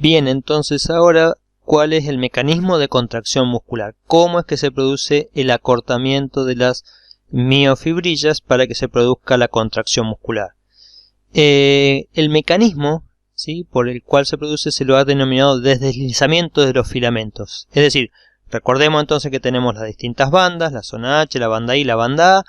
Bien, entonces ahora, ¿cuál es el mecanismo de contracción muscular? ¿Cómo es que se produce el acortamiento de las miofibrillas para que se produzca la contracción muscular? El mecanismo, ¿sí?, por el cual se produce se lo ha denominado deslizamiento de los filamentos. Es decir, recordemos entonces que tenemos las distintas bandas, la zona H, la banda I, la banda A,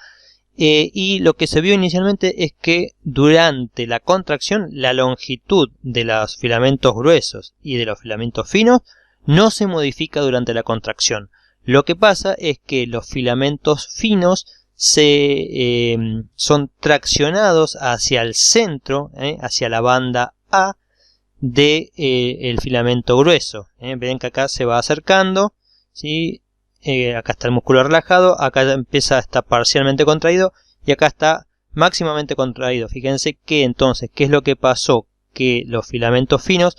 y lo que se vio inicialmente es que durante la contracción la longitud de los filamentos gruesos y de los filamentos finos no se modifica durante la contracción. Lo que pasa es que los filamentos finos son traccionados hacia el centro, hacia la banda A del filamento grueso. Ven que acá se va acercando, ¿sí? Acá está el músculo relajado, acá empieza a estar parcialmente contraído y acá está máximamente contraído. Fíjense que entonces, ¿qué es lo que pasó? Que los filamentos finos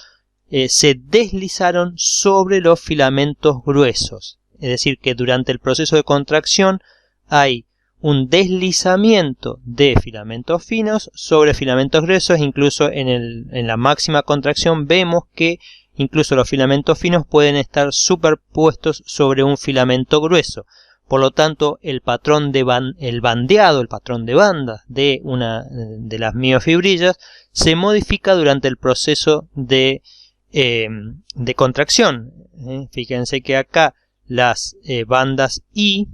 se deslizaron sobre los filamentos gruesos. Es decir, que durante el proceso de contracción hay un deslizamiento de filamentos finos sobre filamentos gruesos. Incluso en la máxima contracción vemos que incluso los filamentos finos pueden estar superpuestos sobre un filamento grueso. Por lo tanto, el patrón de bandeado, el patrón de bandas de las miofibrillas se modifica durante el proceso de contracción. Fíjense que acá las bandas I,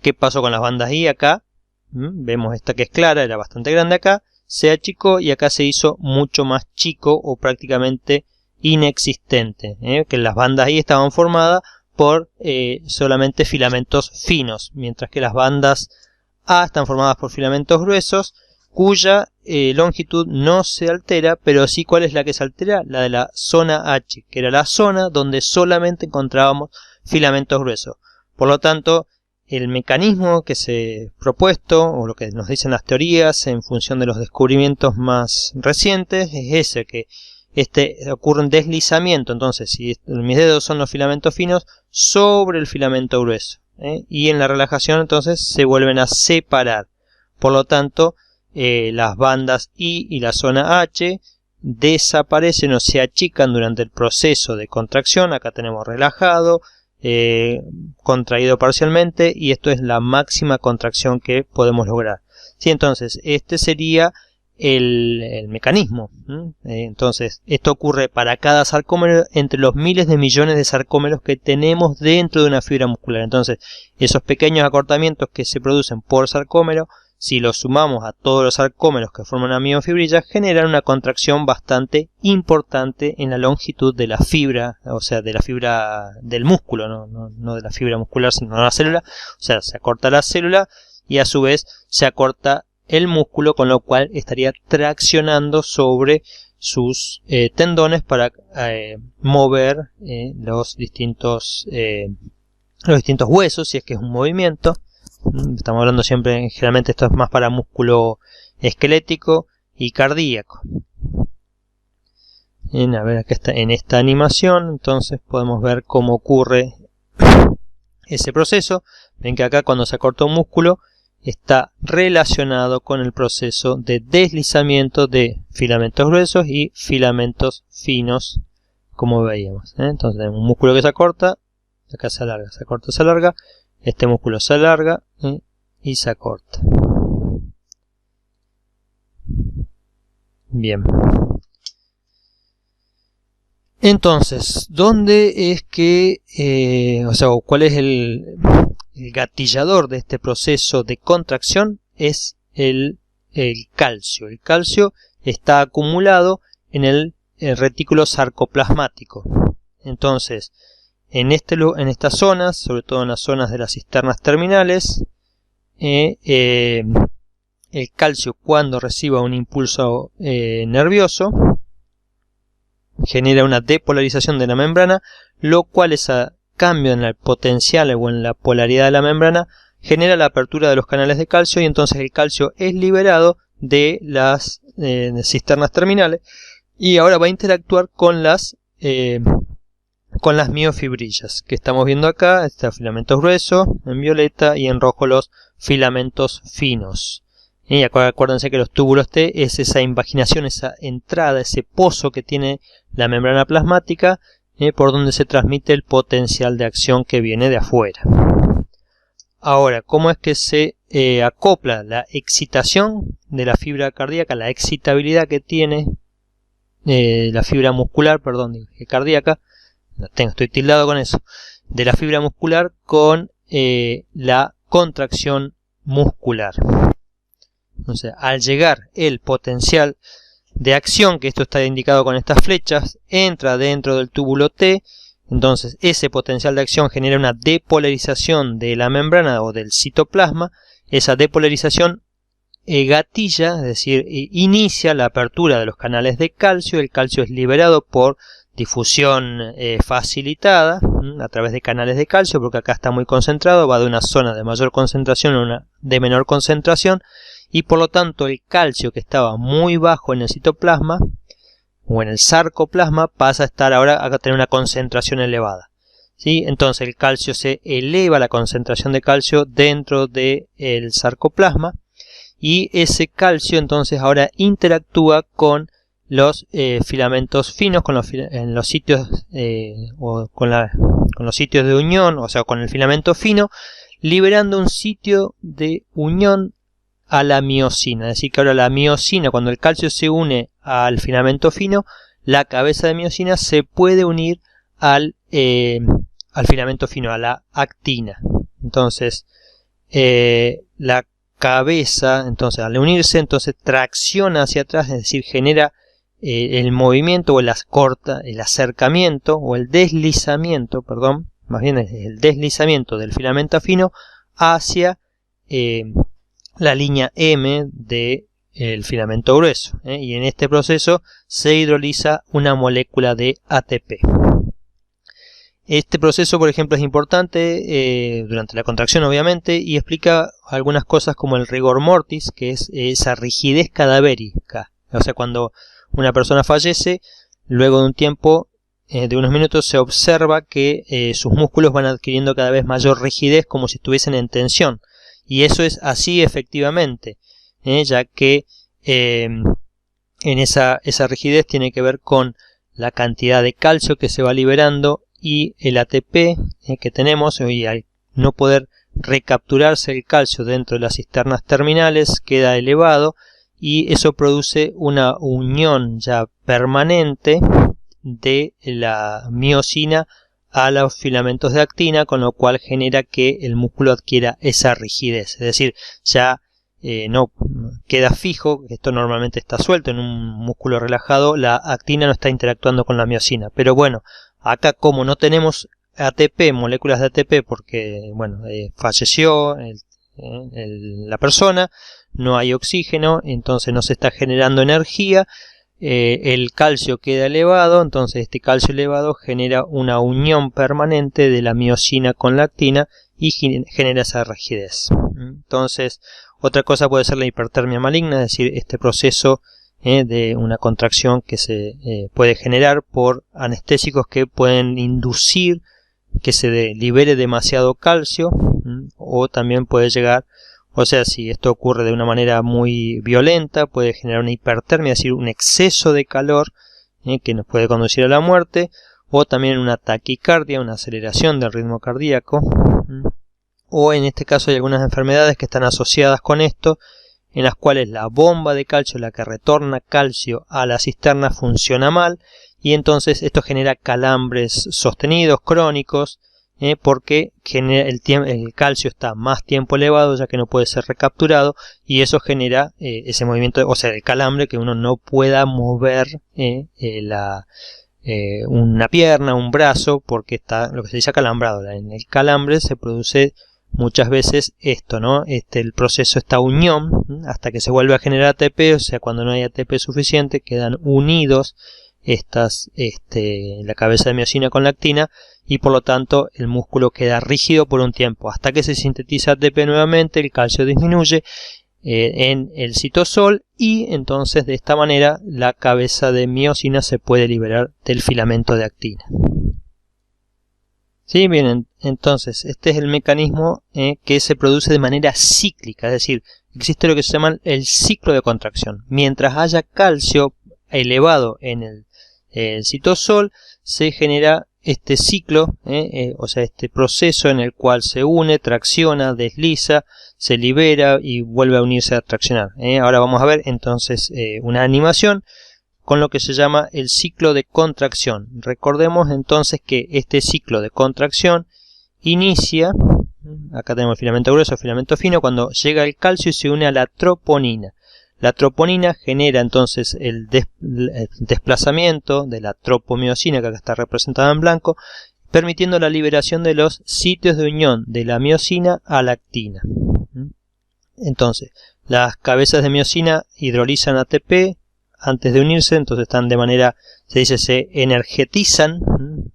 ¿qué pasó con las bandas I acá? Vemos esta que es clara, era bastante grande acá, se achicó y acá se hizo mucho más chico o prácticamente inexistente, que las bandas I estaban formadas por solamente filamentos finos, mientras que las bandas A están formadas por filamentos gruesos cuya longitud no se altera, pero sí, ¿cuál es la que se altera? La de la zona H, que era la zona donde solamente encontrábamos filamentos gruesos. Por lo tanto, el mecanismo que se ha propuesto, o lo que nos dicen las teorías en función de los descubrimientos más recientes, es ese, que ocurre un deslizamiento. Entonces, si mis dedos son los filamentos finos sobre el filamento grueso, y en la relajación entonces se vuelven a separar. Por lo tanto, las bandas I y la zona H desaparecen o se achican durante el proceso de contracción. Acá tenemos relajado, contraído parcialmente, y esto es la máxima contracción que podemos lograr. Sí, entonces este sería el mecanismo. Entonces esto ocurre para cada sarcómero entre los miles de millones de sarcómeros que tenemos dentro de una fibra muscular. Entonces esos pequeños acortamientos que se producen por sarcómero, si los sumamos a todos los sarcómeros que forman una miofibrilla, generan una contracción bastante importante en la longitud de la fibra, o sea, de la fibra del músculo, no de la fibra muscular, sino de la célula. O sea, se acorta la célula y a su vez se acorta el músculo, con lo cual estaría traccionando sobre sus tendones para mover los distintos huesos, si es que es un movimiento. Estamos hablando siempre, generalmente esto es más para músculo esquelético y cardíaco. A ver, acá está en esta animación, entonces podemos ver cómo ocurre ese proceso. Ven que acá cuando se acorta un músculo está relacionado con el proceso de deslizamiento de filamentos gruesos y filamentos finos, como veíamos. Entonces tenemos un músculo que se acorta, acá se alarga, se acorta, se alarga. Este músculo se alarga y se acorta. Bien. Entonces, ¿dónde es que, cuál es el gatillador de este proceso de contracción? Es el calcio. El calcio está acumulado en el retículo sarcoplasmático. Entonces, en estas zonas, sobre todo en las zonas de las cisternas terminales, el calcio, cuando reciba un impulso nervioso, genera una depolarización de la membrana, lo cual ese cambio en el potencial o en la polaridad de la membrana genera la apertura de los canales de calcio, y entonces el calcio es liberado de las cisternas terminales y ahora va a interactuar con las miofibrillas que estamos viendo acá. Está filamentos gruesos en violeta y en rojo los filamentos finos. Y acuérdense que los túbulos T es esa invaginación, esa entrada, ese pozo que tiene la membrana plasmática por donde se transmite el potencial de acción que viene de afuera. Ahora, ¿cómo es que se acopla la excitación de la fibra cardíaca, la excitabilidad que tiene la fibra muscular, perdón, dije cardíaca, estoy tildado con eso, de la fibra muscular con la contracción muscular? Entonces, al llegar el potencial de acción, que esto está indicado con estas flechas, entra dentro del túbulo T. Entonces ese potencial de acción genera una depolarización de la membrana o del citoplasma. Esa depolarización gatilla, es decir, inicia la apertura de los canales de calcio. El calcio es liberado por difusión facilitada a través de canales de calcio, porque acá está muy concentrado, va de una zona de mayor concentración a una de menor concentración, y por lo tanto el calcio que estaba muy bajo en el citoplasma o en el sarcoplasma pasa a estar ahora a tener una concentración elevada. ¿Sí? Entonces el calcio se eleva, la concentración de calcio dentro del sarcoplasma, y ese calcio entonces ahora interactúa con los filamentos finos, en los sitios con los sitios de unión, o sea, con el filamento fino, liberando un sitio de unión a la miosina. Es decir, que ahora la miosina, cuando el calcio se une al filamento fino, la cabeza de miosina se puede unir al filamento fino, a la actina. Entonces la cabeza, entonces al unirse, entonces tracciona hacia atrás, es decir, genera el movimiento o el acercamiento o el deslizamiento, perdón, más bien es el deslizamiento del filamento fino hacia la línea M del filamento grueso, y en este proceso se hidroliza una molécula de ATP. Este proceso, por ejemplo, es importante durante la contracción, obviamente, y explica algunas cosas como el rigor mortis, que es esa rigidez cadavérica. O sea, cuando una persona fallece, luego de un tiempo, de unos minutos, se observa que sus músculos van adquiriendo cada vez mayor rigidez, como si estuviesen en tensión. Y eso es así efectivamente, ya que en esa rigidez tiene que ver con la cantidad de calcio que se va liberando y el ATP que tenemos, y al no poder recapturarse el calcio dentro de las cisternas terminales queda elevado, y eso produce una unión ya permanente de la miosina a los filamentos de actina, con lo cual genera que el músculo adquiera esa rigidez, es decir, ya no queda fijo. Esto normalmente está suelto en un músculo relajado, la actina no está interactuando con la miosina, pero bueno, acá como no tenemos ATP, moléculas de ATP, porque bueno, falleció la persona, no hay oxígeno, entonces no se está generando energía, el calcio queda elevado, entonces este calcio elevado genera una unión permanente de la miosina con la actina y genera esa rigidez. Entonces, otra cosa puede ser la hipertermia maligna, es decir, este proceso de una contracción que se puede generar por anestésicos que pueden inducir que se libere demasiado calcio, o también puede llegar, o sea, si esto ocurre de una manera muy violenta, puede generar una hipertermia, es decir, un exceso de calor que nos puede conducir a la muerte, o también una taquicardia, una aceleración del ritmo cardíaco, o en este caso hay algunas enfermedades que están asociadas con esto, en las cuales la bomba de calcio, la que retorna calcio a la cisterna, funciona mal, y entonces esto genera calambres sostenidos, crónicos, porque el calcio está más tiempo elevado, ya que no puede ser recapturado, y eso genera ese movimiento, o sea, el calambre, que uno no pueda mover una pierna, un brazo, porque está lo que se dice acalambrado. En el calambre se produce muchas veces esto, ¿no? El proceso, esta unión, hasta que se vuelve a generar ATP, o sea, cuando no hay ATP suficiente, quedan unidos la cabeza de miosina con la actina, y por lo tanto el músculo queda rígido por un tiempo, hasta que se sintetiza ATP nuevamente, el calcio disminuye en el citosol, y entonces de esta manera la cabeza de miosina se puede liberar del filamento de actina. Sí, bien, entonces este es el mecanismo que se produce de manera cíclica, es decir, existe lo que se llama el ciclo de contracción. Mientras haya calcio elevado en el citosol, se genera este ciclo, o sea, este proceso en el cual se une, tracciona, desliza, se libera y vuelve a unirse a traccionar. Ahora vamos a ver entonces una animación con lo que se llama el ciclo de contracción. Recordemos entonces que este ciclo de contracción inicia, acá tenemos el filamento grueso, el filamento fino, cuando llega el calcio y se une a la troponina. La troponina genera entonces el desplazamiento de la tropomiosina, que acá está representada en blanco, permitiendo la liberación de los sitios de unión de la miosina a la actina. Entonces, las cabezas de miosina hidrolizan ATP antes de unirse, entonces están de manera, se energetizan,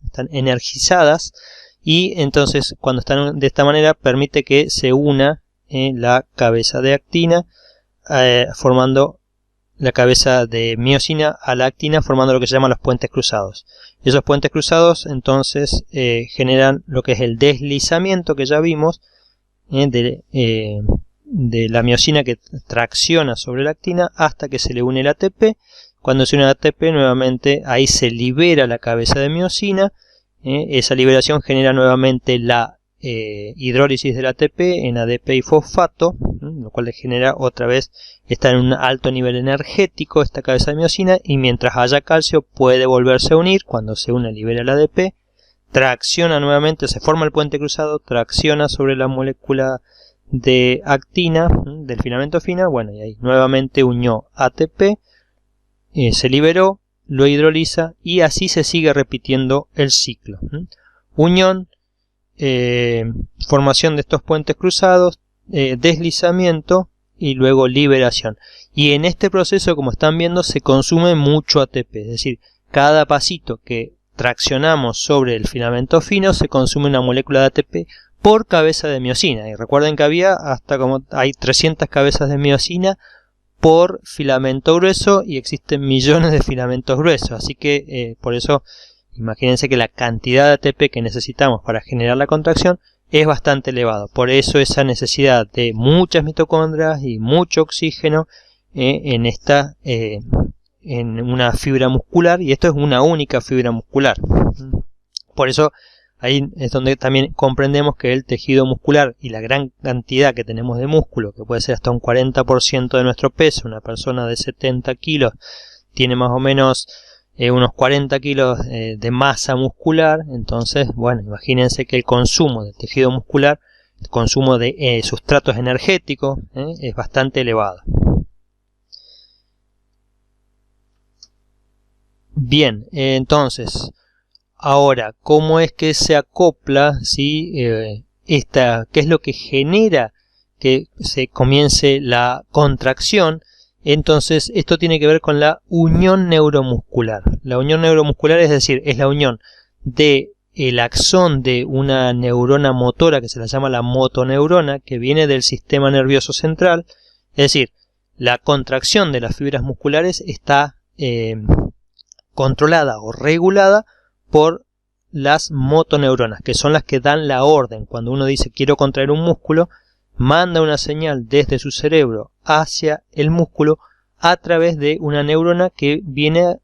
están energizadas, y entonces cuando están de esta manera permite que se una la cabeza de actina, formando la cabeza de miosina a la actina, formando lo que se llaman los puentes cruzados. Esos puentes cruzados entonces generan lo que es el deslizamiento que ya vimos de la miosina, que tracciona sobre la actina hasta que se le une el ATP. Cuando se une el ATP, nuevamente ahí se libera la cabeza de miosina. Esa liberación genera nuevamente la hidrólisis del ATP en ADP y fosfato, lo cual le genera otra vez, está en un alto nivel energético esta cabeza de miosina, y mientras haya calcio puede volverse a unir. Cuando se une libera el ADP, tracciona nuevamente, se forma el puente cruzado, tracciona sobre la molécula de actina del filamento fino, bueno, y ahí nuevamente unió ATP, se liberó, lo hidroliza, y así se sigue repitiendo el ciclo. Unión, formación de estos puentes cruzados, deslizamiento y luego liberación. Y en este proceso, como están viendo, se consume mucho ATP, es decir, cada pasito que traccionamos sobre el filamento fino se consume una molécula de ATP por cabeza de miosina. Y recuerden que hay 300 cabezas de miosina por filamento grueso, y existen millones de filamentos gruesos, así que por eso imagínense que la cantidad de ATP que necesitamos para generar la contracción es bastante elevado. Por eso esa necesidad de muchas mitocondrias y mucho oxígeno en una fibra muscular, y esto es una única fibra muscular. Por eso ahí es donde también comprendemos que el tejido muscular y la gran cantidad que tenemos de músculo, que puede ser hasta un 40% de nuestro peso, una persona de 70 kilos tiene más o menos unos 40 kilos de masa muscular. Entonces, bueno, imagínense que el consumo del tejido muscular, el consumo de sustratos energéticos es bastante elevado. Bien, entonces, ahora, ¿cómo es que se acopla, ¿sí? ¿Qué es lo que genera que se comience la contracción? Entonces, esto tiene que ver con la unión neuromuscular. La unión neuromuscular, es decir, es la unión de el axón de una neurona motora que se la llama la motoneurona, que viene del sistema nervioso central. Es decir, la contracción de las fibras musculares está controlada o regulada por las motoneuronas, que son las que dan la orden. Cuando uno dice quiero contraer un músculo, manda una señal desde su cerebro hacia el músculo a través de una neurona que viene,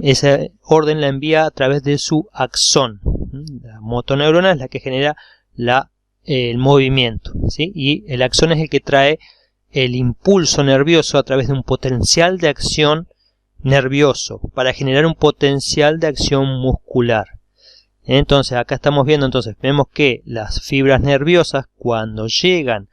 esa orden la envía a través de su axón. La motoneurona es la que genera el movimiento, ¿sí? Y el axón es el que trae el impulso nervioso a través de un potencial de acción nervioso para generar un potencial de acción muscular. Entonces acá estamos viendo, vemos que las fibras nerviosas, cuando llegan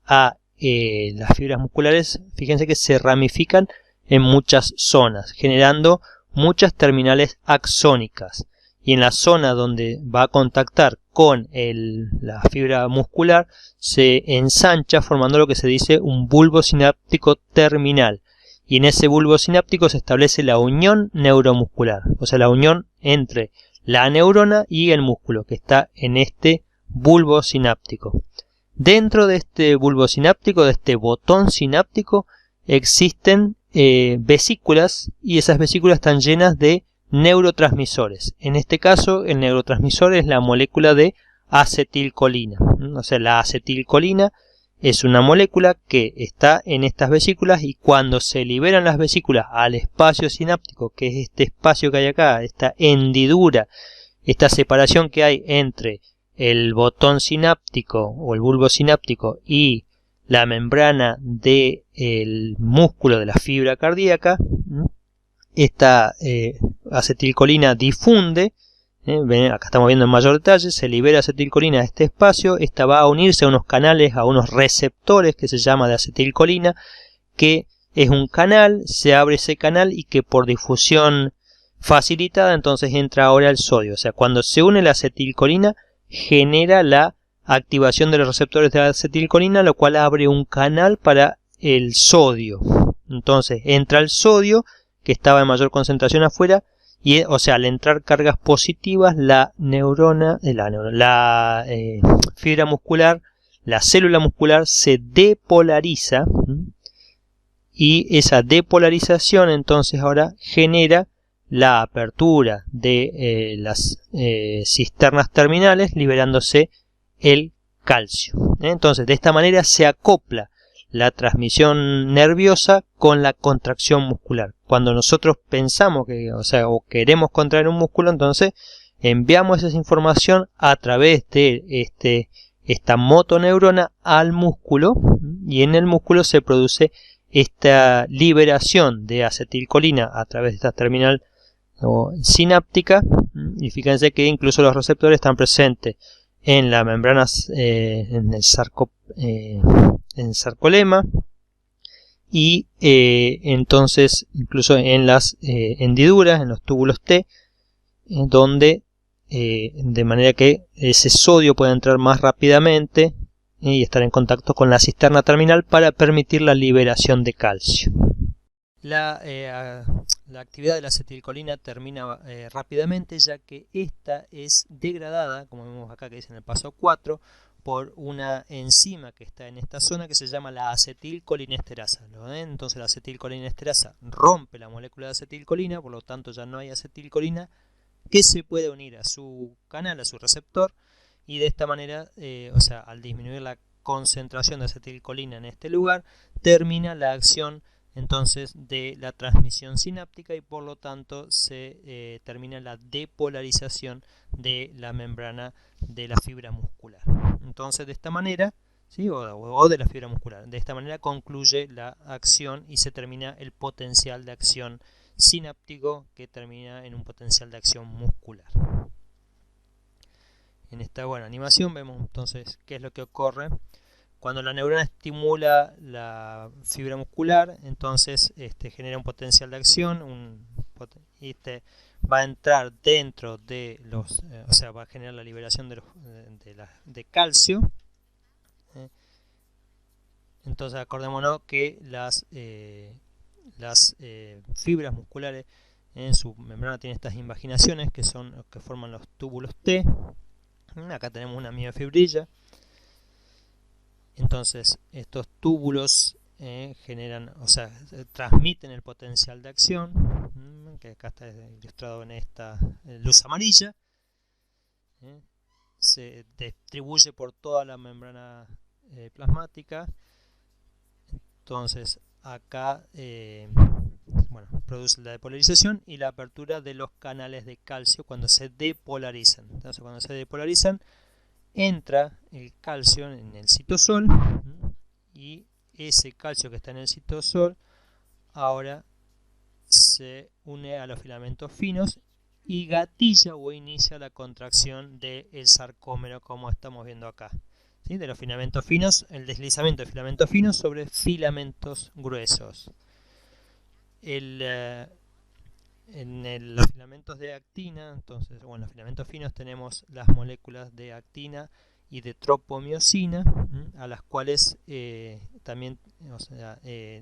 a las fibras musculares, fíjense que se ramifican en muchas zonas, generando muchas terminales axónicas, y en la zona donde va a contactar con la fibra muscular se ensancha, formando lo que se dice un bulbo sináptico terminal. Y en ese bulbo sináptico se establece la unión neuromuscular, o sea, la unión entre la neurona y el músculo, que está en este bulbo sináptico. Dentro de este bulbo sináptico, de este botón sináptico, existen vesículas, y esas vesículas están llenas de neurotransmisores. En este caso, el neurotransmisor es la molécula de acetilcolina. O sea, la acetilcolina es una molécula que está en estas vesículas y cuando se liberan las vesículas al espacio sináptico, que es este espacio que hay acá, esta hendidura, esta separación que hay entre el botón sináptico o el bulbo sináptico y la membrana del músculo de la fibra cardíaca, esta acetilcolina difunde. Acá estamos viendo en mayor detalle, se libera acetilcolina a este espacio, esta va a unirse a unos canales, a unos receptores que se llama de acetilcolina, que es un canal, se abre ese canal y que por difusión facilitada entonces entra ahora el sodio. O sea, cuando se une la acetilcolina genera la activación de los receptores de la acetilcolina, lo cual abre un canal para el sodio. Entonces entra el sodio que estaba en mayor concentración afuera. Y, o sea, al entrar cargas positivas, la fibra muscular, la célula muscular se depolariza, y esa depolarización entonces ahora genera la apertura de las cisternas terminales, liberándose el calcio. Entonces, de esta manera se acopla la transmisión nerviosa con la contracción muscular. Cuando nosotros pensamos o queremos contraer un músculo, entonces enviamos esa información a través de esta motoneurona al músculo, y en el músculo se produce esta liberación de acetilcolina a través de esta terminal sináptica, y fíjense que incluso los receptores están presentes en las membranas, en el sarcolema, y entonces incluso en las hendiduras, en los túbulos T, donde de manera que ese sodio puede entrar más rápidamente y estar en contacto con la cisterna terminal para permitir la liberación de calcio. La actividad de la acetilcolina termina rápidamente, ya que esta es degradada, como vemos acá que dice en el paso 4, por una enzima que está en esta zona que se llama la acetilcolinesterasa. ¿Lo ven? Entonces la acetilcolinesterasa rompe la molécula de acetilcolina, por lo tanto ya no hay acetilcolina que se puede unir a su canal, a su receptor, y de esta manera, o sea, al disminuir la concentración de acetilcolina en este lugar, termina la acción entonces de la transmisión sináptica y por lo tanto se termina la depolarización de la membrana de la fibra muscular. Entonces de esta manera, ¿sí? o de la fibra muscular, de esta manera concluye la acción y se termina el potencial de acción sináptico, que termina en un potencial de acción muscular. En esta buena animación vemos entonces qué es lo que ocurre cuando la neurona estimula la fibra muscular. Entonces genera un potencial de acción, va a entrar dentro de los, o sea, va a generar la liberación de calcio. Entonces acordémonos que las fibras musculares en su membrana tienen estas invaginaciones que forman los túbulos T. Acá tenemos una miofibrilla. Entonces estos túbulos transmiten el potencial de acción, que acá está ilustrado en esta luz amarilla. Se distribuye por toda la membrana plasmática. Entonces acá produce la depolarización y la apertura de los canales de calcio cuando se depolarizan. Entonces cuando se depolarizan entra el calcio en el citosol, y ese calcio que está en el citosol ahora se une a los filamentos finos y gatilla o inicia la contracción del sarcómero, como estamos viendo acá. ¿Sí? De los filamentos finos, el deslizamiento de filamentos finos sobre filamentos gruesos. Los filamentos de actina, entonces, bueno, los filamentos finos tenemos las moléculas de actina y de tropomiosina, a las cuales también,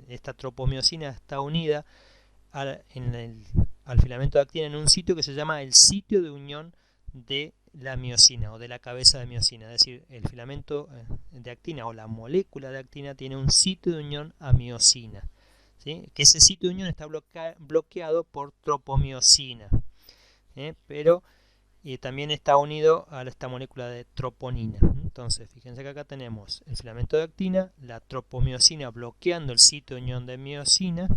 esta tropomiosina está unida al filamento de actina en un sitio que se llama el sitio de unión de la miosina o de la cabeza de miosina. Es decir, el filamento de actina o la molécula de actina tiene un sitio de unión a miosina, ¿sí? Que ese sitio de unión está bloqueado por tropomiosina, pero también está unido a esta molécula de troponina. Entonces, fíjense que acá tenemos el filamento de actina, la tropomiosina bloqueando el sitio de unión de miosina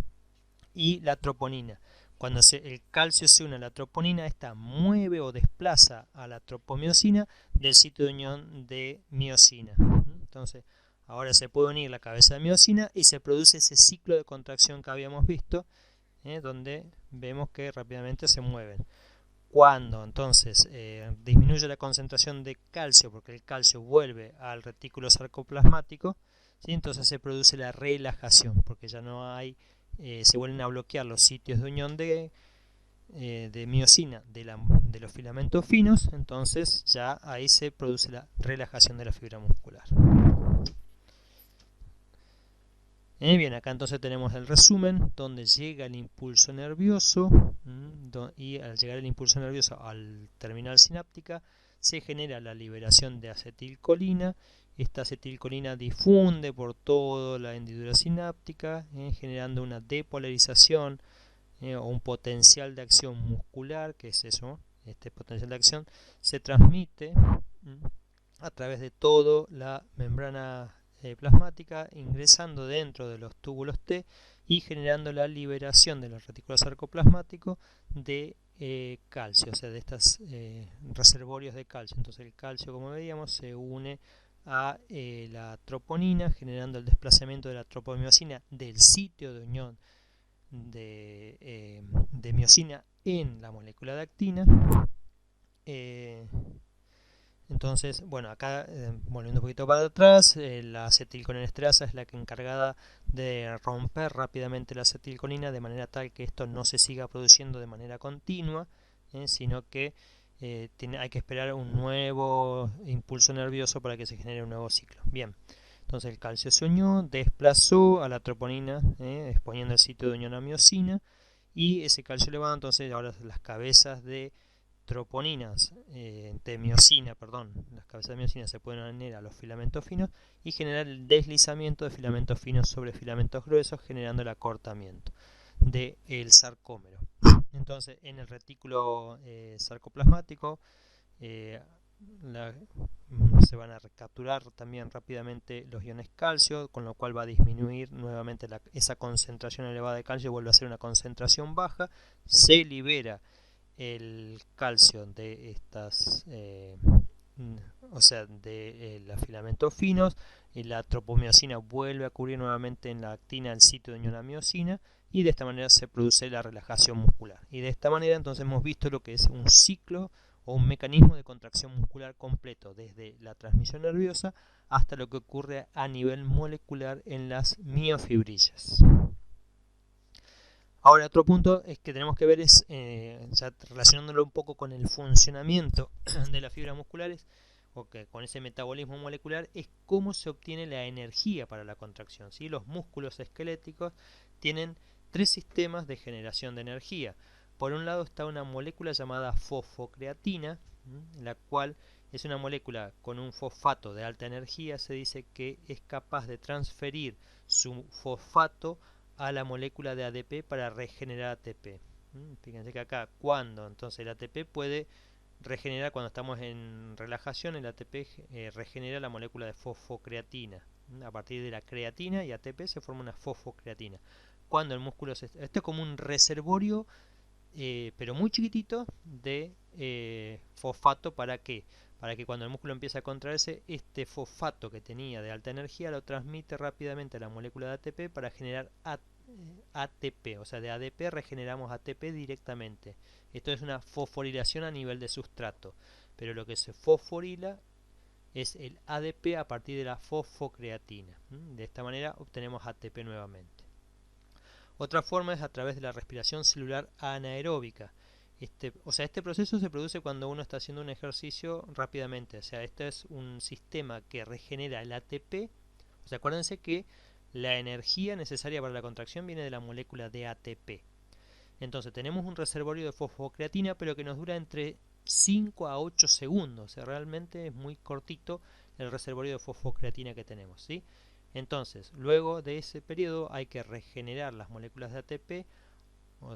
y la troponina. Cuando el calcio se une a la troponina, esta mueve o desplaza a la tropomiosina del sitio de unión de miosina. Entonces, ahora se puede unir la cabeza de miosina y se produce ese ciclo de contracción que habíamos visto, donde vemos que rápidamente se mueven. Cuando entonces disminuye la concentración de calcio, porque el calcio vuelve al retículo sarcoplasmático, ¿sí? Entonces se produce la relajación, porque ya no hay, se vuelven a bloquear los sitios de unión de miosina de los filamentos finos, entonces ya ahí se produce la relajación de la fibra muscular. Bien, acá entonces tenemos el resumen donde llega el impulso nervioso y al llegar el impulso nervioso al terminal sináptica se genera la liberación de acetilcolina. Esta acetilcolina difunde por toda la hendidura sináptica, generando una depolarización o un potencial de acción muscular, que es eso, este potencial de acción se transmite a través de toda la membrana plasmática, ingresando dentro de los túbulos T y generando la liberación de los retículos sarcoplasmáticos de calcio, o sea, de estos reservorios de calcio. Entonces el calcio, como veíamos, se une a la troponina, generando el desplazamiento de la tropomiosina del sitio de unión de miosina en la molécula de actina. Entonces, bueno, acá volviendo un poquito para atrás, la acetilcolinesterasa es la que encargada de romper rápidamente la acetilcolina de manera tal que esto no se siga produciendo de manera continua, sino que hay que esperar un nuevo impulso nervioso para que se genere un nuevo ciclo. Bien, entonces el calcio se unió, desplazó a la troponina, exponiendo el sitio de unión a miosina, y ese calcio elevado, entonces ahora las cabezas de troponinas de miosina, las cabezas de miosina se pueden unir a los filamentos finos y generar el deslizamiento de filamentos finos sobre filamentos gruesos, generando el acortamiento del sarcómero. Entonces, en el retículo sarcoplasmático se van a recapturar también rápidamente los iones calcio, con lo cual va a disminuir nuevamente esa concentración elevada de calcio, vuelve a ser una concentración baja, se libera el calcio de estas o sea, de los filamentos finos, y la tropomiosina vuelve a cubrir nuevamente en la actina el sitio de unión a miosina, y de esta manera se produce la relajación muscular. Y de esta manera entonces hemos visto lo que es un ciclo o un mecanismo de contracción muscular completo, desde la transmisión nerviosa hasta lo que ocurre a nivel molecular en las miofibrillas. Ahora, otro punto es que tenemos que ver es, ya relacionándolo un poco con el funcionamiento de las fibras musculares, o que con ese metabolismo molecular, es cómo se obtiene la energía para la contracción, ¿sí? Los músculos esqueléticos tienen tres sistemas de generación de energía. Por un lado está una molécula llamada fosfocreatina, la cual es una molécula con un fosfato de alta energía. Se dice que es capaz de transferir su fosfato a la molécula de ADP para regenerar ATP. Fíjense que acá, cuando entonces el ATP puede regenerar, cuando estamos en relajación, el ATP regenera la molécula de fosfocreatina. A partir de la creatina y ATP se forma una fosfocreatina. Cuando el músculo esto es como un reservorio, pero muy chiquitito, de fosfato. ¿Para qué? Para que cuando el músculo empieza a contraerse, este fosfato que tenía de alta energía lo transmite rápidamente a la molécula de ATP para generar ATP, o sea, de ADP regeneramos ATP directamente. Esto es una fosforilación a nivel de sustrato, pero lo que se fosforila es el ADP a partir de la fosfocreatina. De esta manera obtenemos ATP nuevamente. Otra forma es a través de la respiración celular anaeróbica. Este proceso se produce cuando uno está haciendo un ejercicio rápidamente. O sea, este es un sistema que regenera el ATP. O sea, acuérdense que la energía necesaria para la contracción viene de la molécula de ATP. Entonces tenemos un reservorio de fosfocreatina, pero que nos dura entre 5 a 8 segundos. O sea, realmente es muy cortito el reservorio de fosfocreatina que tenemos, ¿sí? Entonces, luego de ese periodo hay que regenerar las moléculas de ATP,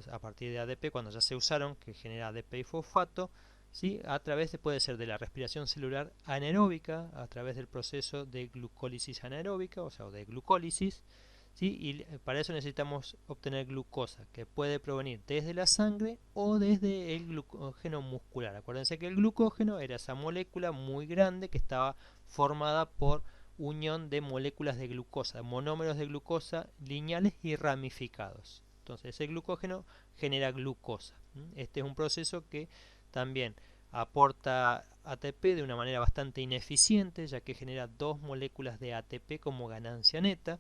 a partir de ADP, cuando ya se usaron, que genera ADP y fosfato, ¿sí? A través puede ser de la respiración celular anaeróbica, a través del proceso de glucólisis anaeróbica, o sea, de glucólisis, ¿sí? Y para eso necesitamos obtener glucosa, que puede provenir desde la sangre o desde el glucógeno muscular. Acuérdense que el glucógeno era esa molécula muy grande que estaba formada por unión de moléculas de glucosa, monómeros de glucosa lineales y ramificados. Entonces ese glucógeno genera glucosa. Este es un proceso que también aporta ATP de una manera bastante ineficiente, ya que genera 2 moléculas de ATP como ganancia neta,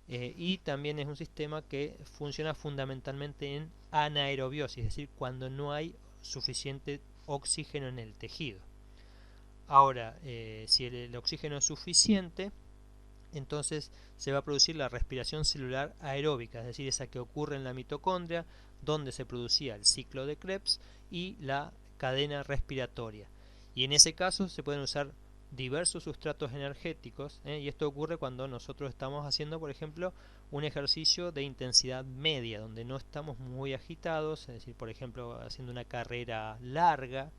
y también es un sistema que funciona fundamentalmente en anaerobiosis, es decir, cuando no hay suficiente oxígeno en el tejido. Ahora, si el oxígeno es suficiente, entonces se va a producir la respiración celular aeróbica, es decir, esa que ocurre en la mitocondria, donde se producía el ciclo de Krebs y la cadena respiratoria. Y en ese caso se pueden usar diversos sustratos energéticos, y esto ocurre cuando nosotros estamos haciendo, por ejemplo, un ejercicio de intensidad media, donde no estamos muy agitados, es decir, por ejemplo, haciendo una carrera larga.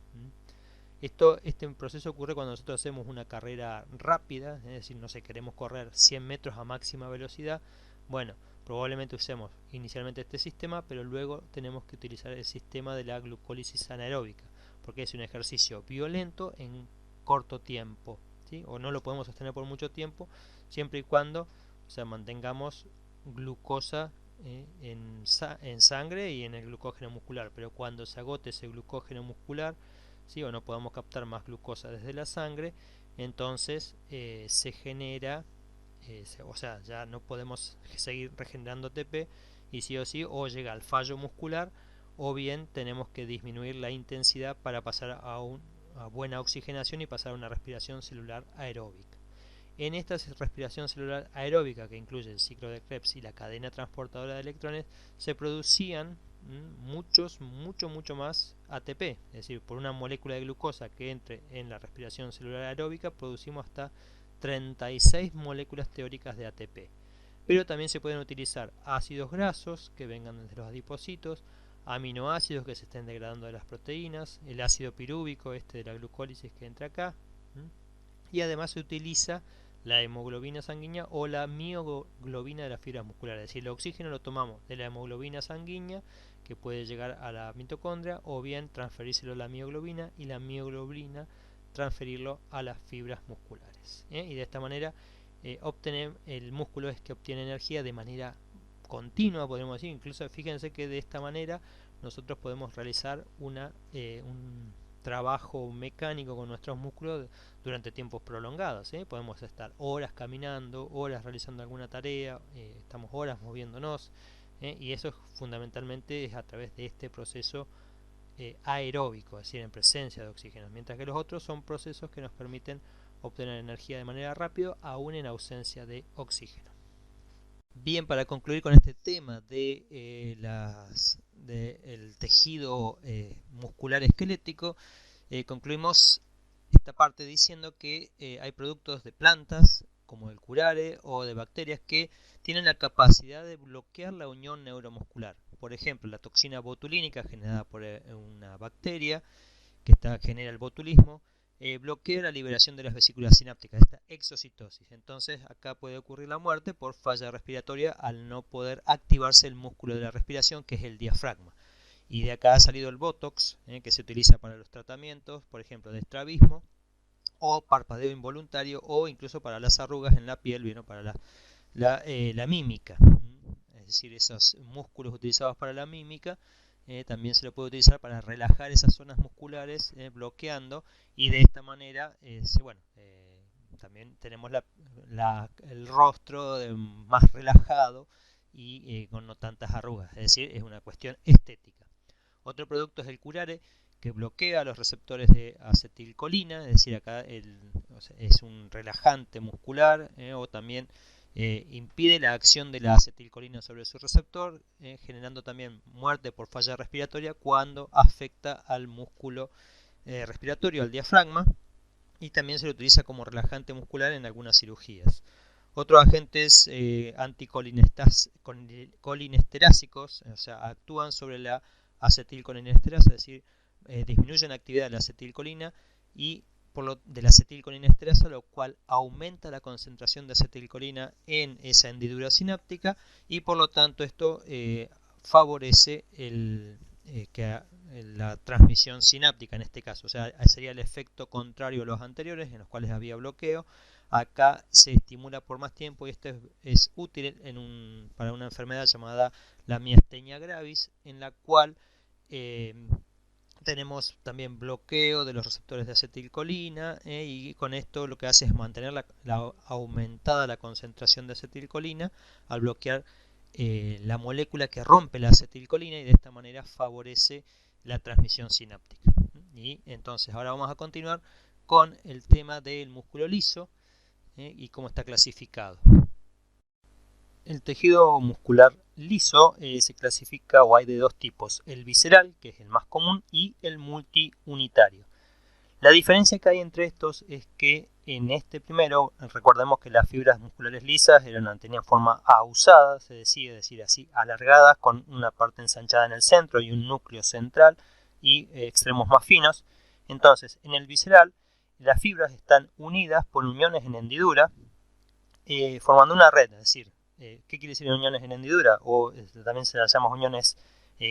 Este proceso ocurre cuando nosotros hacemos una carrera rápida, es decir, no sé, queremos correr 100 metros a máxima velocidad. Bueno, probablemente usemos inicialmente este sistema, pero luego tenemos que utilizar el sistema de la glucólisis anaeróbica, porque es un ejercicio violento en corto tiempo, ¿sí? O no lo podemos sostener por mucho tiempo, siempre y cuando, o sea, mantengamos glucosa en sangre y en el glucógeno muscular. Pero cuando se agote ese glucógeno muscular, ¿sí? O no podamos captar más glucosa desde la sangre, entonces se genera, o sea, ya no podemos seguir regenerando ATP, y sí o sí o llega al fallo muscular, o bien tenemos que disminuir la intensidad para pasar a buena oxigenación y pasar a una respiración celular aeróbica. En esta respiración celular aeróbica, que incluye el ciclo de Krebs y la cadena transportadora de electrones, se producían mucho más ATP, es decir, por una molécula de glucosa que entre en la respiración celular aeróbica producimos hasta 36 moléculas teóricas de ATP. Pero también se pueden utilizar ácidos grasos que vengan desde los adipocitos, aminoácidos que se estén degradando de las proteínas, el ácido pirúvico de la glucólisis que entra acá, y además se utiliza la hemoglobina sanguínea o la mioglobina de las fibras musculares, es decir, el oxígeno lo tomamos de la hemoglobina sanguínea que puede llegar a la mitocondria, o bien transferírselo a la mioglobina y la mioglobina transferirlo a las fibras musculares, y de esta manera el músculo es que obtiene energía de manera continua, podemos decir. Incluso fíjense que de esta manera nosotros podemos realizar un trabajo mecánico con nuestros músculos durante tiempos prolongados, podemos estar horas caminando, horas realizando alguna tarea, estamos horas moviéndonos, y eso fundamentalmente es a través de este proceso aeróbico, es decir, en presencia de oxígeno, mientras que los otros son procesos que nos permiten obtener energía de manera rápida aún en ausencia de oxígeno. Bien, para concluir con este tema de del tejido muscular esquelético, concluimos esta parte diciendo que hay productos de plantas como el curare o de bacterias que tienen la capacidad de bloquear la unión neuromuscular. Por ejemplo, la toxina botulínica generada por una bacteria que genera el botulismo, bloquea la liberación de las vesículas sinápticas, esta exocitosis. Entonces acá puede ocurrir la muerte por falla respiratoria al no poder activarse el músculo de la respiración, que es el diafragma. Y de acá ha salido el Botox, que se utiliza para los tratamientos, por ejemplo, de estrabismo o parpadeo involuntario, o incluso para las arrugas en la piel, ¿no? Para la mímica. Es decir, esos músculos utilizados para la mímica también se lo puede utilizar para relajar esas zonas musculares, bloqueando, y de esta manera también tenemos el rostro más relajado y con no tantas arrugas, es decir, es una cuestión estética. Otro producto es el curare, que bloquea los receptores de acetilcolina, es decir, acá es un relajante muscular, o también impide la acción de la acetilcolina sobre su receptor, generando también muerte por falla respiratoria cuando afecta al músculo respiratorio, al diafragma, y también se lo utiliza como relajante muscular en algunas cirugías. Otros agentes anticolinesterásicos, o sea, actúan sobre la acetilcolinesterasa, es decir, disminuyen la actividad de la acetilcolina y de la acetilcolina esterasa, lo cual aumenta la concentración de acetilcolina en esa hendidura sináptica y por lo tanto esto favorece la transmisión sináptica en este caso. O sea, sería el efecto contrario a los anteriores en los cuales había bloqueo. Acá se estimula por más tiempo y esto es útil para una enfermedad llamada la miastenia gravis, en la cual tenemos también bloqueo de los receptores de acetilcolina y con esto lo que hace es mantener aumentada la concentración de acetilcolina al bloquear la molécula que rompe la acetilcolina y de esta manera favorece la transmisión sináptica. Y entonces ahora vamos a continuar con el tema del músculo liso y cómo está clasificado. El tejido muscular liso se clasifica o hay de dos tipos, el visceral, que es el más común, y el multiunitario. La diferencia que hay entre estos es que en este primero, recordemos que las fibras musculares lisas tenían forma ausada, es decir, así alargadas, con una parte ensanchada en el centro y un núcleo central y extremos más finos. Entonces, en el visceral, las fibras están unidas por uniones en hendidura, formando una red, es decir, ¿qué quiere decir uniones en hendidura? O también se las llama uniones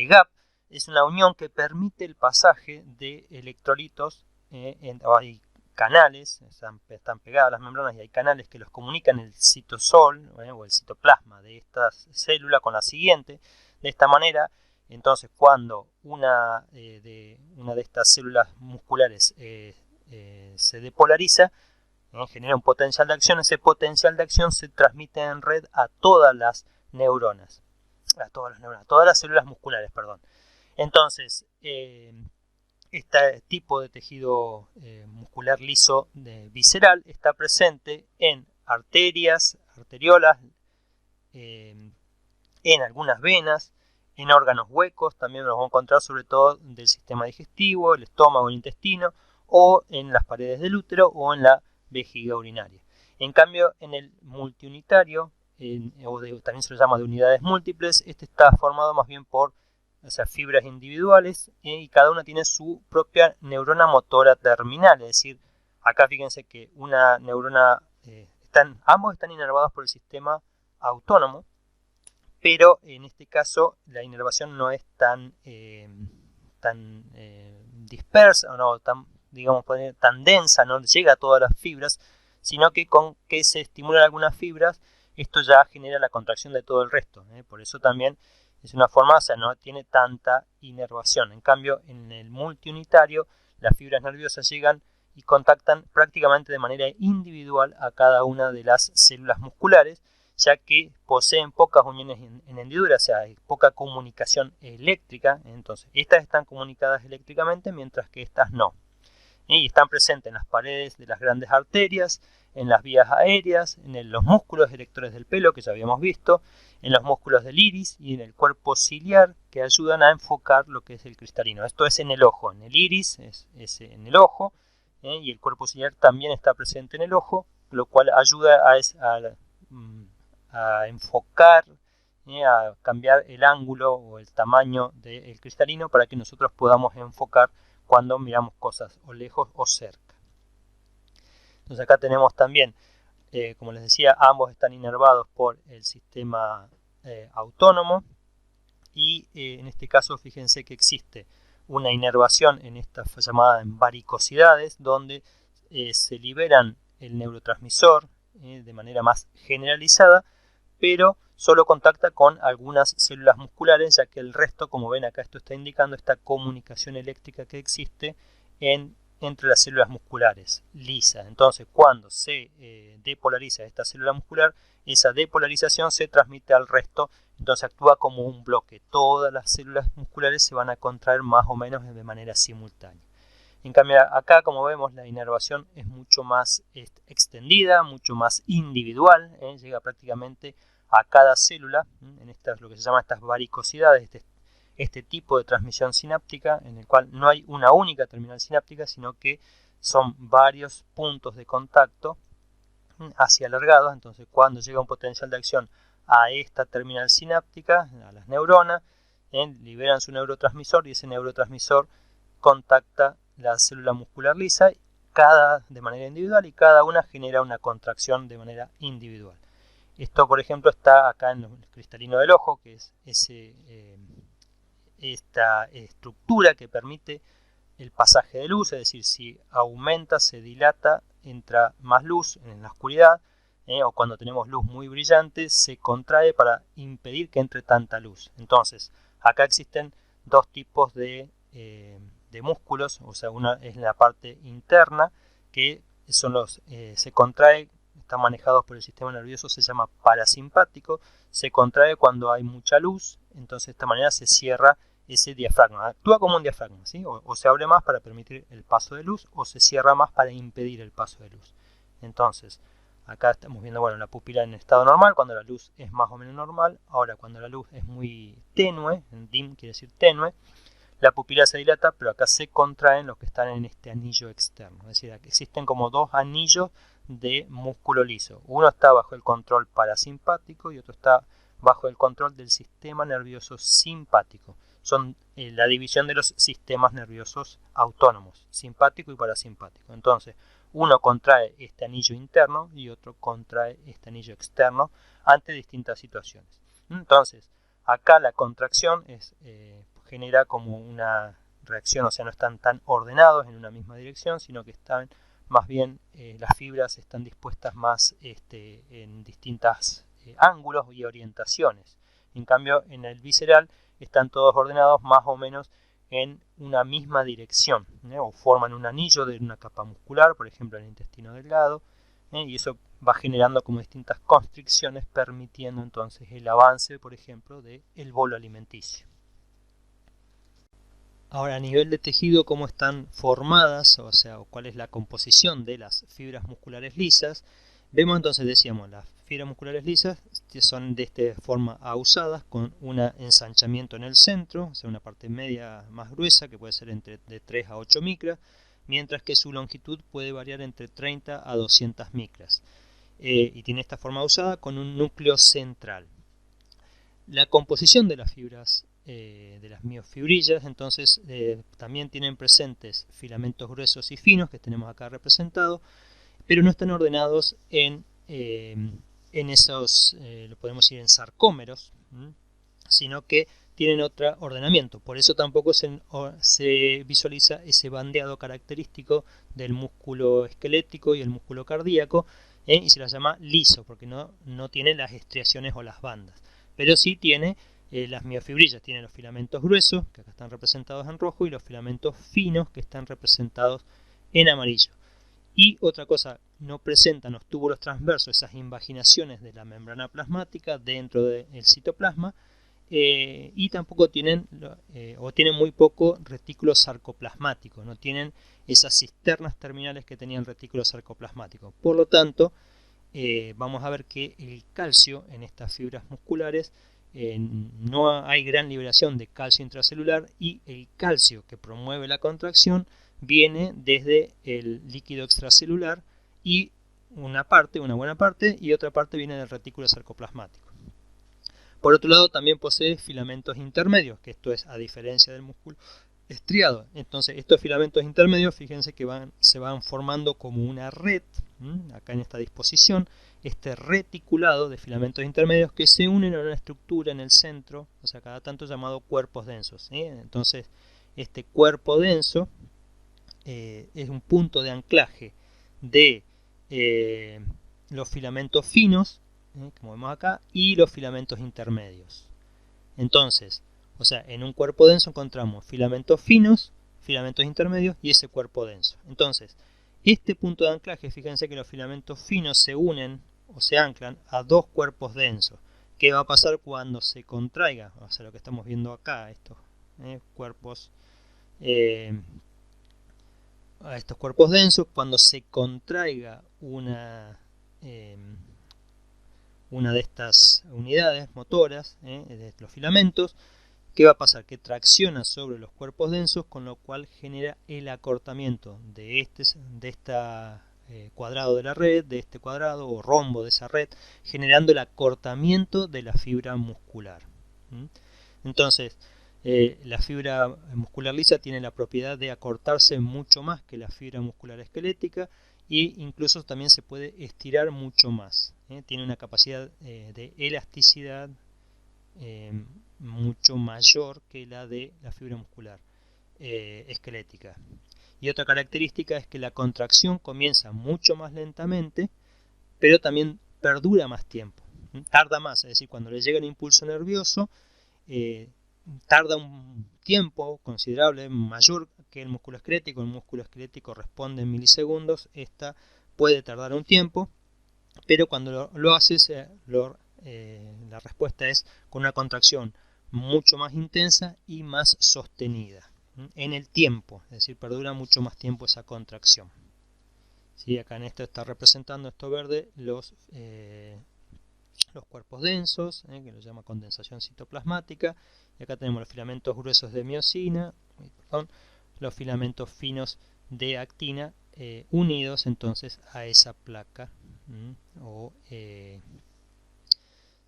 gap. Es una unión que permite el pasaje de electrolitos. Hay canales, están pegadas las membranas y hay canales que los comunican el citosol o el citoplasma de esta célula con la siguiente. De esta manera, entonces, cuando una de estas células musculares se depolariza, genera un potencial de acción. Ese potencial de acción se transmite en red a todas las neuronas, todas las células musculares, perdón. Entonces, este tipo de tejido muscular liso visceral está presente en arterias, arteriolas, en algunas venas, en órganos huecos, también los vamos a encontrar sobre todo del sistema digestivo, el estómago, el intestino, o en las paredes del útero o en la vejiga urinaria. En cambio, en el multiunitario, también se lo llama de unidades múltiples, este está formado más bien por fibras individuales y cada una tiene su propia neurona motora terminal, es decir, acá fíjense que una neurona, ambos están inervados por el sistema autónomo, pero en este caso la inervación no es tan dispersa o no tan, digamos, tan densa, no llega a todas las fibras, sino que con que se estimulan algunas fibras, esto ya genera la contracción de todo el resto. Por eso también es una forma, o sea, no tiene tanta inervación. En cambio, en el multiunitario, las fibras nerviosas llegan y contactan prácticamente de manera individual a cada una de las células musculares, ya que poseen pocas uniones en hendidura, o sea, hay poca comunicación eléctrica. Entonces, estas están comunicadas eléctricamente, mientras que estas no. Y están presentes en las paredes de las grandes arterias, en las vías aéreas, en los músculos erectores del pelo, que ya habíamos visto, en los músculos del iris y en el cuerpo ciliar, que ayudan a enfocar lo que es el cristalino. Esto es en el ojo, en el iris es en el ojo, y el cuerpo ciliar también está presente en el ojo, lo cual ayuda a enfocar, a cambiar el ángulo o el tamaño del cristalino para que nosotros podamos enfocar cuando miramos cosas o lejos o cerca. Entonces acá tenemos también, como les decía, ambos están inervados por el sistema autónomo y en este caso fíjense que existe una inervación en estas llamadas varicosidades, donde se liberan el neurotransmisor de manera más generalizada, pero solo contacta con algunas células musculares, ya que el resto, como ven acá, esto está indicando esta comunicación eléctrica que existe entre las células musculares lisas. Entonces, cuando se depolariza esta célula muscular, esa depolarización se transmite al resto, entonces actúa como un bloque. Todas las células musculares se van a contraer más o menos de manera simultánea. En cambio, acá, como vemos, la inervación es mucho más extendida, mucho más individual, llega prácticamente a cada célula, en lo que se llama estas varicosidades, este tipo de transmisión sináptica, en el cual no hay una única terminal sináptica, sino que son varios puntos de contacto hacia alargados. Entonces, cuando llega un potencial de acción a esta terminal sináptica, a las neuronas, liberan su neurotransmisor y ese neurotransmisor contacta la célula muscular lisa cada de manera individual y cada una genera una contracción de manera individual. Esto, por ejemplo, está acá en el cristalino del ojo, que es esta estructura que permite el pasaje de luz, es decir, si aumenta, se dilata, entra más luz en la oscuridad, o cuando tenemos luz muy brillante, se contrae para impedir que entre tanta luz. Entonces, acá existen dos tipos de músculos, o sea, una es la parte interna, que son se contrae, están manejados por el sistema nervioso, se llama parasimpático, se contrae cuando hay mucha luz, entonces de esta manera se cierra ese diafragma, actúa como un diafragma, ¿sí? o se abre más para permitir el paso de luz, o se cierra más para impedir el paso de luz. Entonces, acá estamos viendo, bueno, la pupila en estado normal, cuando la luz es más o menos normal. Ahora, cuando la luz es muy tenue, dim quiere decir tenue, la pupila se dilata, pero acá se contraen los que están en este anillo externo. Es decir, existen como dos anillos de músculo liso. Uno está bajo el control parasimpático y otro está bajo el control del sistema nervioso simpático. Son la división de los sistemas nerviosos autónomos, simpático y parasimpático. Entonces, uno contrae este anillo interno y otro contrae este anillo externo ante distintas situaciones. Entonces, acá la contracción genera como una reacción, o sea, no están tan ordenados en una misma dirección, sino que están más bien, las fibras están dispuestas más en distintos ángulos y orientaciones. En cambio, en el visceral están todos ordenados más o menos en una misma dirección, o forman un anillo de una capa muscular, por ejemplo en el intestino delgado, y eso va generando como distintas constricciones, permitiendo entonces el avance, por ejemplo, del bolo alimenticio. Ahora, a nivel de tejido, ¿cómo están formadas? O sea, cuál es la composición de las fibras musculares lisas. Vemos entonces, decíamos, las fibras musculares lisas que son de esta forma ahusadas, con un ensanchamiento en el centro, o sea, una parte media más gruesa, que puede ser de 3 a 8 micras, mientras que su longitud puede variar entre 30 a 200 micras. Y tiene esta forma ahusada con un núcleo central. La composición de las fibras, de las miofibrillas, entonces también tienen presentes filamentos gruesos y finos, que tenemos acá representados, pero no están ordenados en esos, lo podemos decir en sarcómeros, sino que tienen otro ordenamiento. Por eso tampoco se visualiza ese bandeado característico del músculo esquelético y el músculo cardíaco, y se las llama liso, porque no tiene las estriaciones o las bandas. Pero sí tiene las miofibrillas, tienen los filamentos gruesos, que acá están representados en rojo, y los filamentos finos, que están representados en amarillo. Y otra cosa, no presentan los túbulos transversos, esas invaginaciones de la membrana plasmática dentro del citoplasma, y tampoco tienen, o tienen muy poco retículo sarcoplasmático, no tienen esas cisternas terminales que tenía el retículo sarcoplasmático. Por lo tanto, vamos a ver que el calcio en estas fibras musculares, no hay gran liberación de calcio intracelular, y el calcio que promueve la contracción viene desde el líquido extracelular, y una buena parte, y otra parte viene del retículo sarcoplasmático. Por otro lado, también posee filamentos intermedios, que esto es a diferencia del músculo estriado. Entonces, estos filamentos intermedios, fíjense que se van formando como una red, acá en esta disposición, este reticulado de filamentos intermedios que se unen a una estructura en el centro, o sea, cada tanto llamado cuerpos densos. Entonces, este cuerpo denso es un punto de anclaje de los filamentos finos, como vemos acá, y los filamentos intermedios. Entonces, o sea, en un cuerpo denso encontramos filamentos finos, filamentos intermedios y ese cuerpo denso. Entonces, este punto de anclaje, fíjense que los filamentos finos se unen o se anclan a dos cuerpos densos. ¿Qué va a pasar cuando se contraiga? O sea, lo que estamos viendo acá, estos cuerpos, a estos cuerpos densos, cuando se contraiga una de estas unidades motoras, de los filamentos, ¿qué va a pasar? Que tracciona sobre los cuerpos densos, con lo cual genera el acortamiento de este cuadrado de la red, de este cuadrado o rombo de esa red, generando el acortamiento de la fibra muscular. Entonces, La fibra muscular lisa tiene la propiedad de acortarse mucho más que la fibra muscular esquelética e incluso también se puede estirar mucho más. Tiene una capacidad de elasticidad mucho mayor que la de la fibra muscular esquelética. Y otra característica es que la contracción comienza mucho más lentamente, pero también perdura más tiempo. Tarda más, es decir, cuando le llega el impulso nervioso, tarda un tiempo considerable, mayor que el músculo esquelético. El músculo esquelético responde en milisegundos, esta puede tardar un tiempo, pero cuando lo haces, la respuesta es con una contracción mucho más intensa y más sostenida en el tiempo, es decir, perdura mucho más tiempo esa contracción. ¿Sí? Acá en esto está representando, esto verde, los cuerpos densos, que lo llama condensación citoplasmática, y acá tenemos los filamentos gruesos de miosina, los filamentos finos de actina unidos entonces a esa placa o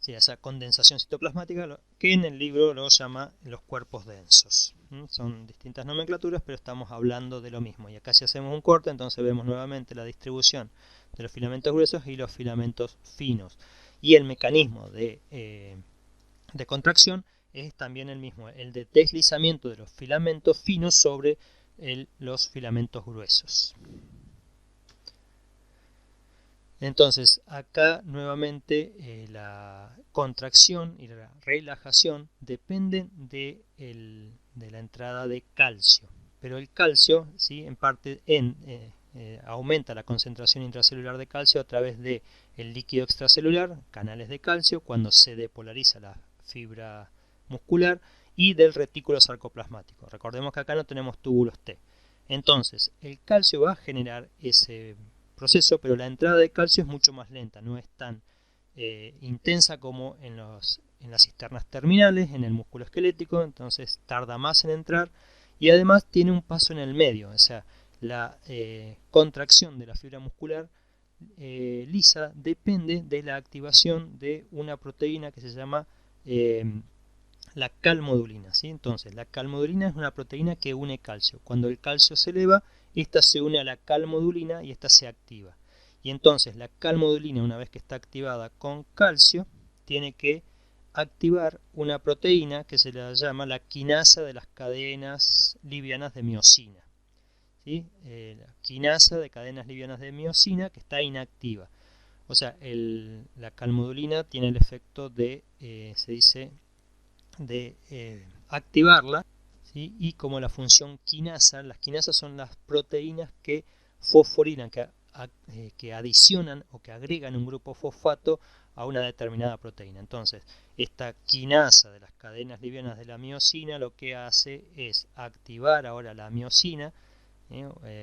esa condensación citoplasmática, que en el libro lo llama los cuerpos densos. Son distintas nomenclaturas, pero estamos hablando de lo mismo. Y acá si hacemos un corte, entonces vemos nuevamente la distribución de los filamentos gruesos y los filamentos finos. Y el mecanismo de contracción es también el mismo, el de deslizamiento de los filamentos finos sobre los filamentos gruesos. Entonces acá nuevamente la contracción y la relajación dependen de la entrada de calcio, pero el calcio, ¿sí?, en parte aumenta la concentración intracelular de calcio a través del líquido extracelular, canales de calcio, cuando se depolariza la fibra muscular, y del retículo sarcoplasmático. Recordemos que acá no tenemos túbulos T. Entonces el calcio va a generar ese proceso, pero la entrada de calcio es mucho más lenta, no es tan intensa como en las cisternas terminales, en el músculo esquelético, entonces tarda más en entrar y además tiene un paso en el medio, o sea, la contracción de la fibra muscular lisa depende de la activación de una proteína que se llama la calmodulina, ¿sí? Entonces la calmodulina es una proteína que une calcio. Cuando el calcio se eleva, esta se une a la calmodulina y esta se activa. Y entonces la calmodulina, una vez que está activada con calcio, tiene que activar una proteína que se le llama la quinasa de las cadenas livianas de miosina. ¿Sí? La quinasa de cadenas livianas de miosina que está inactiva. O sea, la calmodulina tiene el efecto de, se dice, de activarla, ¿sí? Y como la función quinasa, las quinasas son las proteínas que fosforilan, que adicionan o que agregan un grupo fosfato a una determinada proteína. Entonces, esta quinasa de las cadenas livianas de la miosina lo que hace es activar ahora la miosina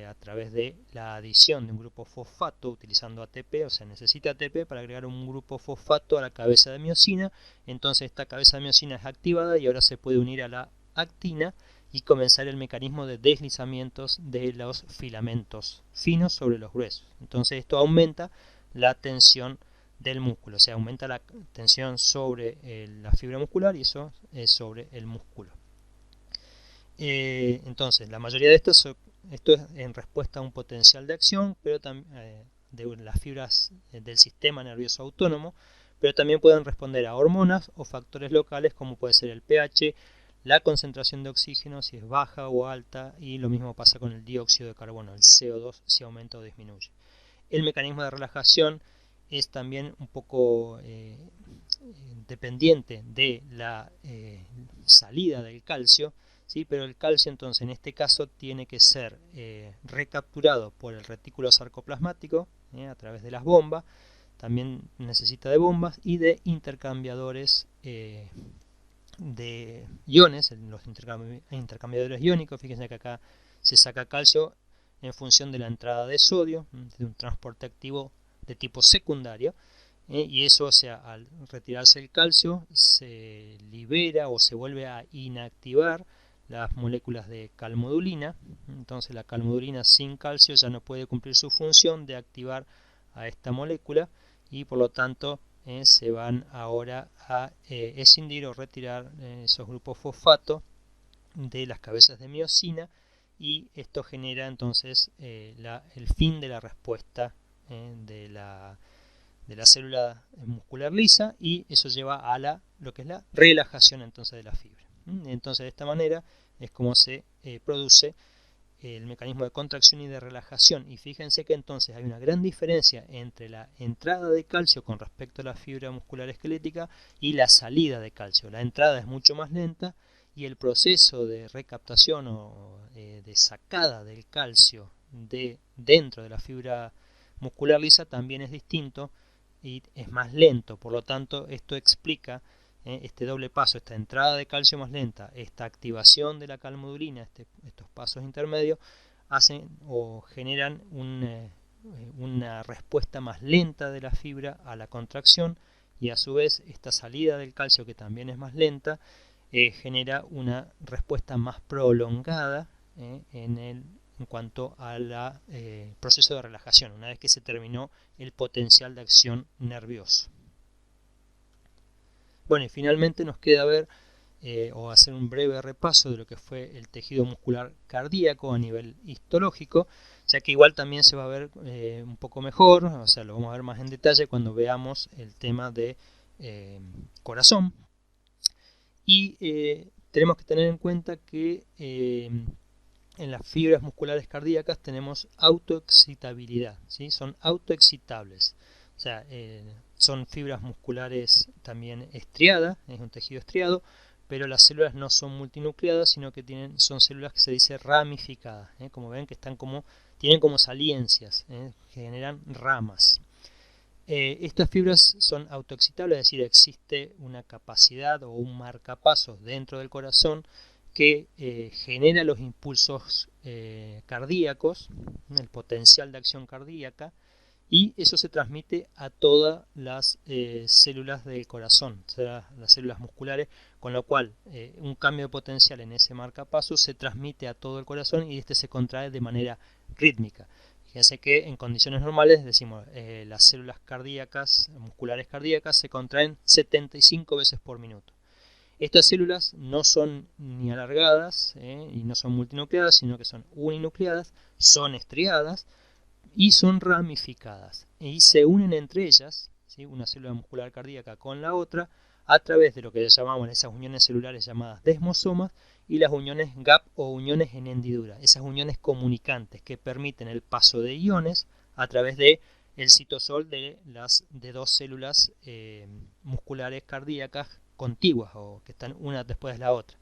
a través de la adición de un grupo fosfato utilizando ATP, o sea, necesita ATP para agregar un grupo fosfato a la cabeza de miosina. Entonces esta cabeza de miosina es activada y ahora se puede unir a la actina y comenzar el mecanismo de deslizamientos de los filamentos finos sobre los gruesos. Entonces esto aumenta la tensión del músculo, o sea, aumenta la tensión sobre la fibra muscular y eso es sobre el músculo. Entonces la mayoría de esto es en respuesta a un potencial de acción, pero también de las fibras del sistema nervioso autónomo, pero también pueden responder a hormonas o factores locales como puede ser el pH, la concentración de oxígeno si es baja o alta, y lo mismo pasa con el dióxido de carbono, el CO2, si aumenta o disminuye. El mecanismo de relajación es también un poco dependiente de la salida del calcio, ¿sí? Pero el calcio entonces en este caso tiene que ser recapturado por el retículo sarcoplasmático a través de las bombas. También necesita de bombas y de intercambiadores de iones, los intercambiadores iónicos. Fíjense que acá se saca calcio en función de la entrada de sodio, de un transporte activo de tipo secundario, y eso, o sea, al retirarse el calcio se libera o se vuelve a inactivar las moléculas de calmodulina. Entonces la calmodulina sin calcio ya no puede cumplir su función de activar a esta molécula y por lo tanto se van ahora a escindir o retirar esos grupos fosfato de las cabezas de miosina, y esto genera entonces el fin de la respuesta de la célula muscular lisa, y eso lleva a lo que es la relajación entonces de la fibra. Entonces de esta manera es como se produce el mecanismo de contracción y de relajación. Y fíjense que entonces hay una gran diferencia entre la entrada de calcio con respecto a la fibra muscular esquelética y la salida de calcio. La entrada es mucho más lenta y el proceso de recaptación o de sacada del calcio dentro de la fibra muscular lisa también es distinto y es más lento. Por lo tanto, esto explica este doble paso, esta entrada de calcio más lenta, esta activación de la calmodulina, estos pasos intermedios, hacen o generan una respuesta más lenta de la fibra a la contracción, y a su vez esta salida del calcio, que también es más lenta, genera una respuesta más prolongada en cuanto al proceso de relajación, una vez que se terminó el potencial de acción nervioso. Bueno, y finalmente nos queda ver o hacer un breve repaso de lo que fue el tejido muscular cardíaco a nivel histológico, ya que igual también se va a ver un poco mejor, o sea, lo vamos a ver más en detalle cuando veamos el tema de corazón. Y tenemos que tener en cuenta que en las fibras musculares cardíacas tenemos autoexcitabilidad, ¿sí? Son autoexcitables. O sea, son fibras musculares también estriadas, es un tejido estriado, pero las células no son multinucleadas, sino que son células que se dice ramificadas, como ven, que tienen como saliencias, generan ramas. Estas fibras son autoexcitables, es decir, existe una capacidad o un marcapasos dentro del corazón que genera los impulsos cardíacos, el potencial de acción cardíaca, y eso se transmite a todas las células del corazón, o sea, las células musculares, con lo cual un cambio de potencial en ese marcapaso se transmite a todo el corazón y este se contrae de manera rítmica. Fíjense que en condiciones normales decimos las células cardíacas, musculares cardíacas, se contraen 75 veces por minuto. Estas células no son ni alargadas y no son multinucleadas, sino que son uninucleadas, son estriadas y son ramificadas, y se unen entre ellas, ¿sí? Una célula muscular cardíaca con la otra, a través de lo que llamamos esas uniones celulares llamadas desmosomas, y las uniones gap o uniones en hendidura, esas uniones comunicantes que permiten el paso de iones a través de el citosol de dos células musculares cardíacas contiguas o que están una después de la otra.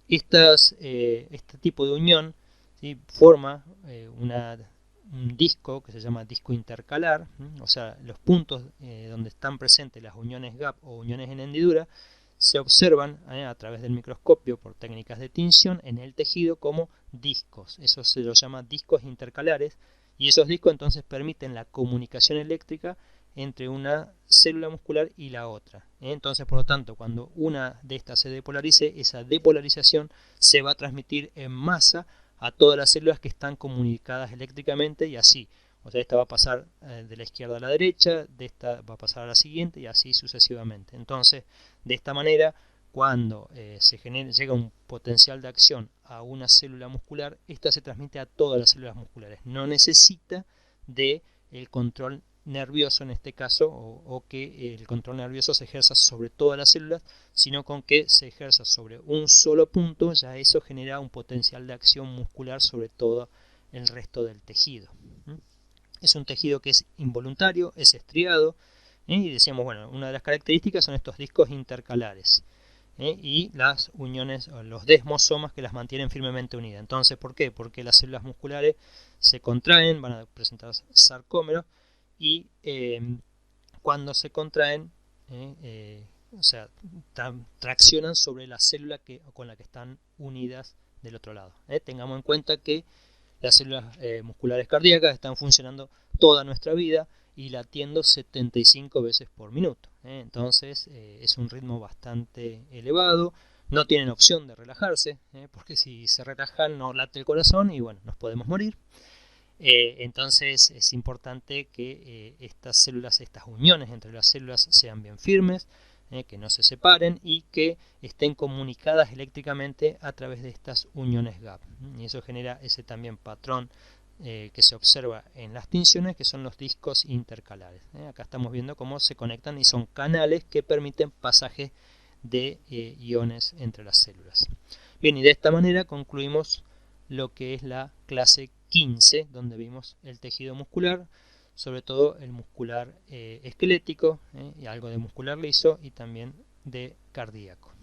Este tipo de unión, ¿sí? Forma un disco que se llama disco intercalar, o sea, los puntos donde están presentes las uniones gap o uniones en hendidura se observan a través del microscopio por técnicas de tinción en el tejido como discos. Eso se los llama discos intercalares, y esos discos entonces permiten la comunicación eléctrica entre una célula muscular y la otra. Entonces, por lo tanto, cuando una de estas se depolarice, esa depolarización se va a transmitir en masa a todas las células que están comunicadas eléctricamente, y así. O sea, esta va a pasar de la izquierda a la derecha, de esta va a pasar a la siguiente, y así sucesivamente. Entonces, de esta manera, cuando llega un potencial de acción a una célula muscular, esta se transmite a todas las células musculares. No necesita del control nervioso en este caso, o que el control nervioso se ejerza sobre todas las células, sino con que se ejerza sobre un solo punto, ya eso genera un potencial de acción muscular sobre todo el resto del tejido. Es un tejido que es involuntario, es estriado, y decíamos, bueno, una de las características son estos discos intercalares y las uniones, o los desmosomas que las mantienen firmemente unidas. Entonces, ¿por qué? Porque las células musculares se contraen, van a presentar sarcómeros, y cuando se contraen, o sea, traccionan sobre la célula con la que están unidas del otro lado. Tengamos en cuenta que las células musculares cardíacas están funcionando toda nuestra vida y latiendo 75 veces por minuto. Entonces es un ritmo bastante elevado. No tienen opción de relajarse, porque si se relajan no late el corazón y bueno, nos podemos morir. Entonces es importante que estas células, estas uniones entre las células sean bien firmes, que no se separen y que estén comunicadas eléctricamente a través de estas uniones gap. Y eso genera ese también patrón que se observa en las tinciones, que son los discos intercalares. Acá estamos viendo cómo se conectan y son canales que permiten pasaje de iones entre las células. Bien, y de esta manera concluimos lo que es la clase 15, donde vimos el tejido muscular, sobre todo el muscular esquelético, y algo de muscular liso y también de cardíaco.